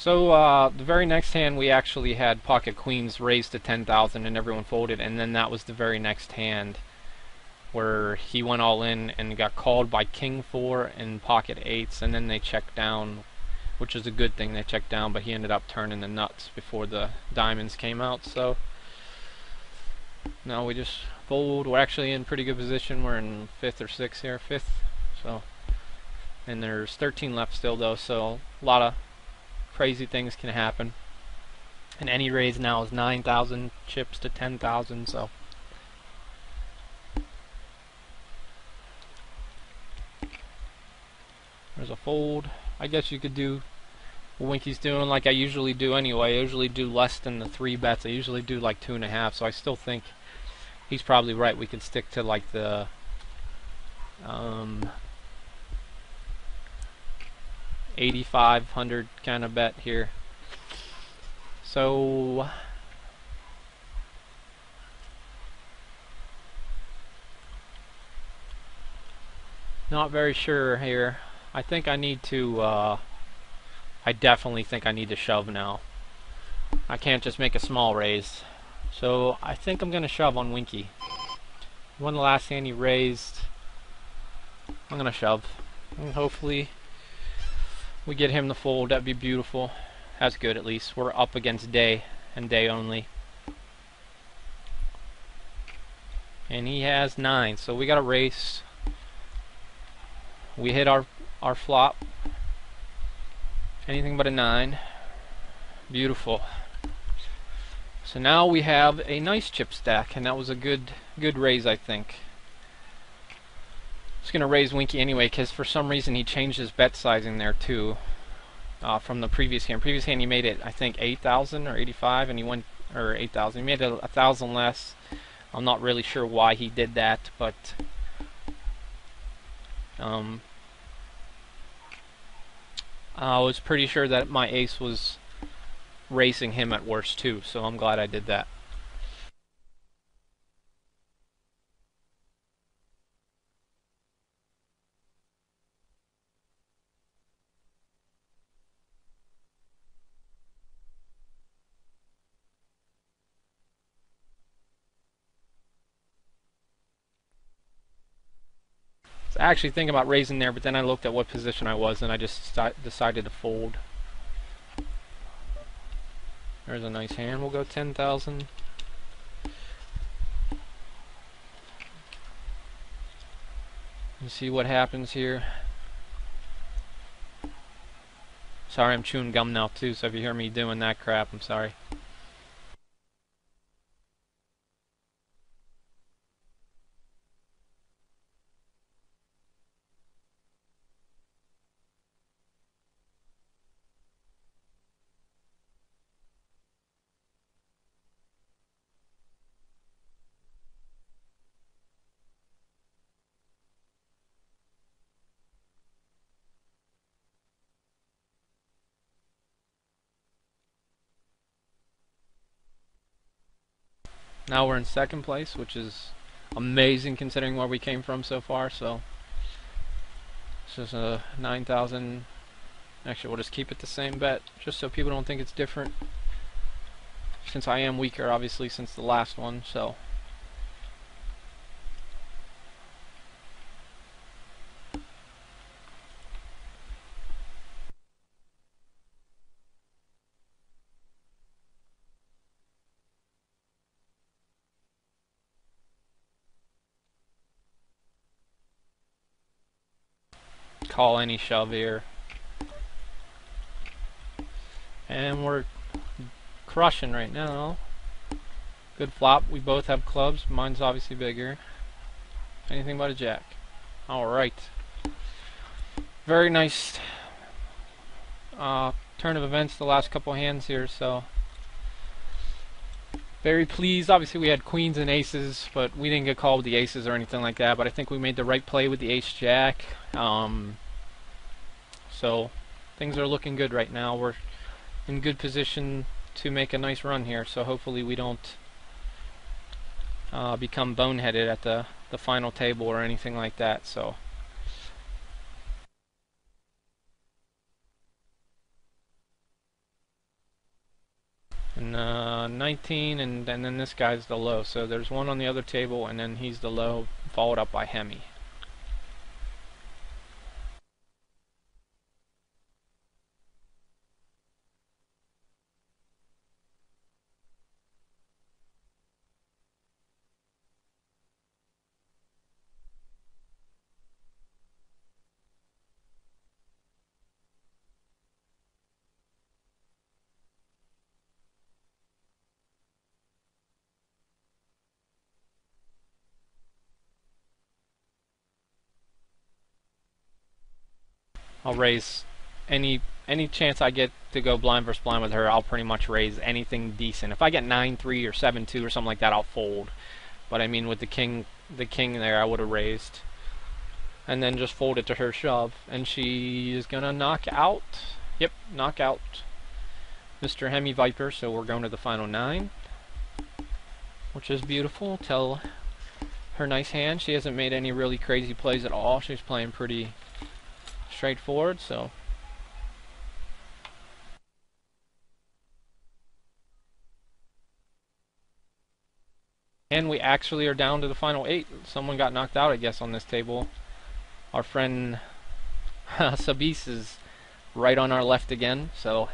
So the very next hand we actually had pocket queens raised to 10,000 and everyone folded, and then that was the very next hand where he went all in and got called by king 4 and pocket 8s, and then they checked down, which is a good thing. They checked down, but he ended up turning the nuts before the diamonds came out. So now we just fold. We're actually in pretty good position. We're in 5th or 6th here, 5th. So, and there's 13 left still though, so a lot of crazy things can happen. And any raise now is 9,000 chips to 10,000. So there's a fold. I guess you could do what Winky's doing like I usually do anyway. I usually do less than the 3 bets. I usually do like 2.5. So I still think he's probably right. We could stick to like the 8,500 kind of bet here. So not very sure here. I think I need to I definitely think I need to shove now. I can't just make a small raise. So I think I'm gonna shove on Winky. He won the last hand he raised. I'm gonna shove. And hopefully we get him to fold. That'd be beautiful. That's good at least. We're up against day and day only. And he has 9, so we got a race. We hit our flop. Anything but a 9. Beautiful. So now we have a nice chip stack, and that was a good raise, I think. Just gonna raise Winky anyway, because for some reason he changed his bet sizing there too, from the previous hand. Previous hand he made it, I think, 8,000 or 85, and he went, or 8,000. He made it 1,000 less. I'm not really sure why he did that, but I was pretty sure that my ace was racing him at worst too, so I'm glad I did that. I was actually thinking about raising there, but then I looked at what position I was and I just decided to fold. There's a nice hand. We'll go 10,000. Let's see what happens here. Sorry, I'm chewing gum now too, so if you hear me doing that crap, I'm sorry. Now we're in 2nd place, which is amazing considering where we came from so far. So this is a 9,000. Actually, we'll just keep it the same bet, just so people don't think it's different. Since I am weaker, obviously, since the last one, so. Call any shove here. And we're crushing right now. Good flop. We both have clubs. Mine's obviously bigger. Anything but a jack. Alright. Very nice turn of events the last couple hands here, so very pleased. Obviously we had queens and aces, but we didn't get called with the aces or anything like that, but I think we made the right play with the ace jack. So things are looking good right now. We're in good position to make a nice run here, so hopefully we don't become boneheaded at the final table or anything like that. So And 19, and then this guy's the low. So there's one on the other table, and then he's the low, followed up by Hemi. I'll raise any chance I get to go blind versus blind with her. I'll pretty much raise anything decent. If I get 9-3 or 7-2 or something like that, I'll fold. But I mean, with the king there, I would have raised, and then just fold it to her shove, and she is gonna knock out. Yep, knock out Mr. Hemi Viper. So we're going to the final 9, which is beautiful. Tell her nice hand. She hasn't made any really crazy plays at all. She's playing pretty straightforward. So and we actually are down to the final 8. Someone got knocked out, I guess, on this table. Our friend Sabis is right on our left again. So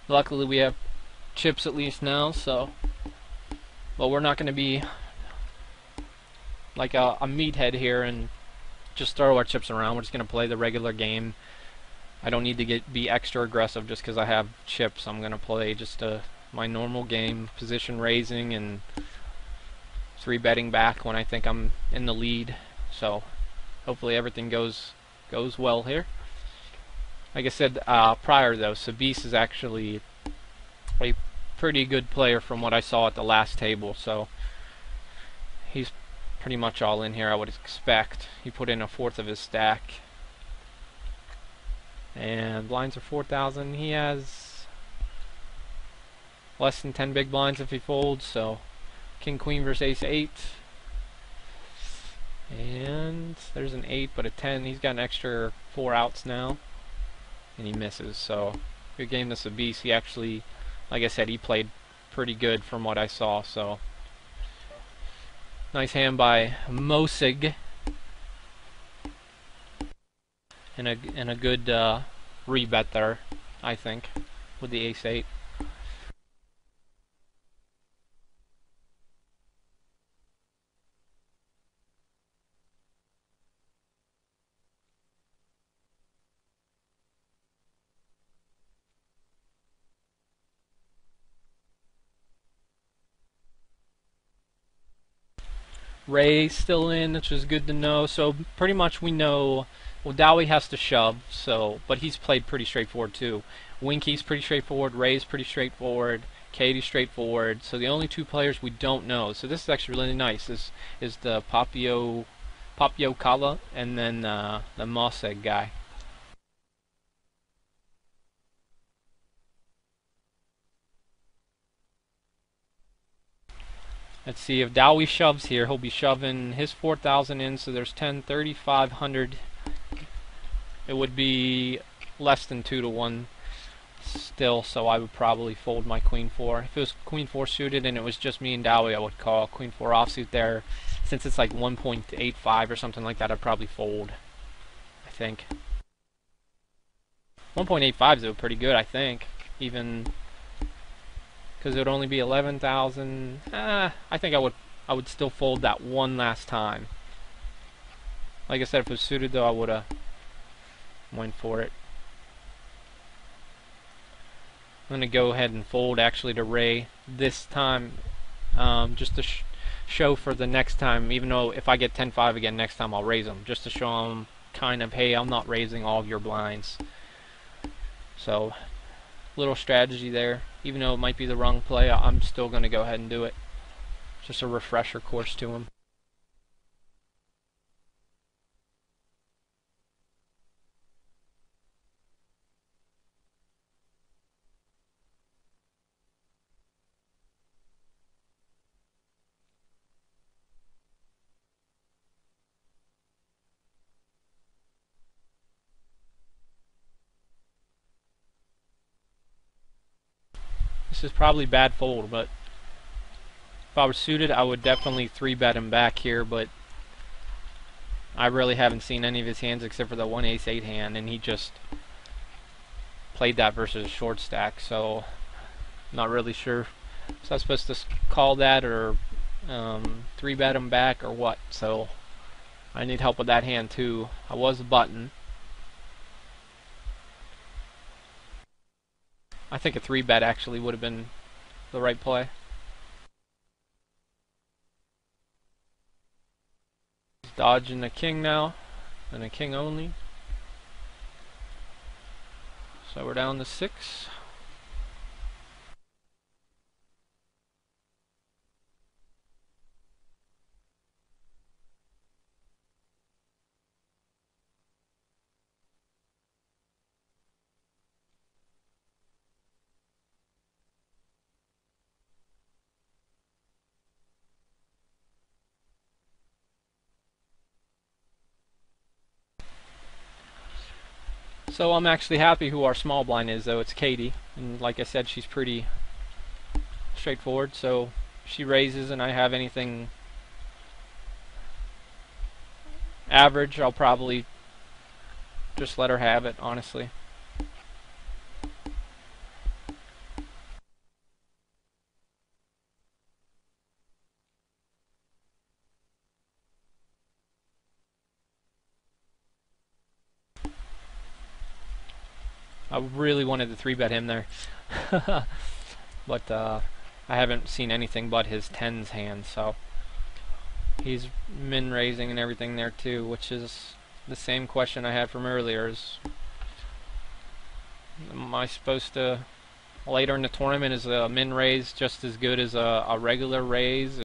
luckily we have chips at least now. So, but we're not going to be like a meathead here and just throw our chips around. We're just going to play the regular game. I don't need to be extra aggressive just because I have chips. I'm going to play just my normal game, position raising and 3-betting back when I think I'm in the lead. So hopefully everything goes well here. Like I said prior though, Sabis is actually a pretty good player from what I saw at the last table. So he's pretty much all in here, I would expect. He put in 1/4 of his stack. And blinds are 4,000. He has less than 10 big blinds if he folds. So King Queen versus Ace 8. And there's an 8 but a 10. He's got an extra 4 outs now. And he misses. So good game to Sabis. He actually, like I said, he played pretty good from what I saw. So nice hand by Mosig. And a good rebet there, I think, with the Ace 8. Ray's still in, which is good to know. So pretty much we know. Well, Dowie has to shove, so but he's played pretty straightforward too. Winky's pretty straightforward. Ray's pretty straightforward. Katie's straightforward. So the only 2 players we don't know. So this is actually really nice. This is the Papio Kala and then the Moseg guy. Let's see if Dowie shoves here. He'll be shoving his 4,000 in, so there's 10, 3,500. It would be less than 2 to 1 still, so I would probably fold my Queen 4. If it was Queen 4 suited and it was just me and Dowie, I would call Queen 4 offsuit there. Since it's like 1.85 or something like that, I'd probably fold, I think. 1.85 is pretty good, I think. Even because it would only be 11,000. I think I would still fold that one last time. Like I said, if it was suited though, I would have went for it. I'm going to go ahead and fold actually to Ray this time, just to show for the next time, even though if I get 10-5 again next time I'll raise them, just to show them kind of, hey, I'm not raising all of your blinds. So little strategy there. Even though it might be the wrong play, I'm still going to go ahead and do it. Just a refresher course to him. This is probably bad fold, but if I was suited, I would definitely 3-bet him back here, but I really haven't seen any of his hands except for the 1 ace-8 hand, and he just played that versus a short stack, so not really sure. So I was supposed to call that or 3-bet him back or what, so I need help with that hand too. I was a button. I think a 3-bet actually would have been the right play. Dodging the king now, and a king only. So we're down to 6. So I'm actually happy who our small blind is, though. It's Katie, and like I said, she's pretty straightforward. So she raises, and I have anything average, I'll probably just let her have it, honestly. I really wanted to 3-bet him there. But I haven't seen anything but his 10s hand, so he's min raising and everything there too, which is the same question I had from earlier. Am I supposed to later in the tournament, is a min raise just as good as a regular raise?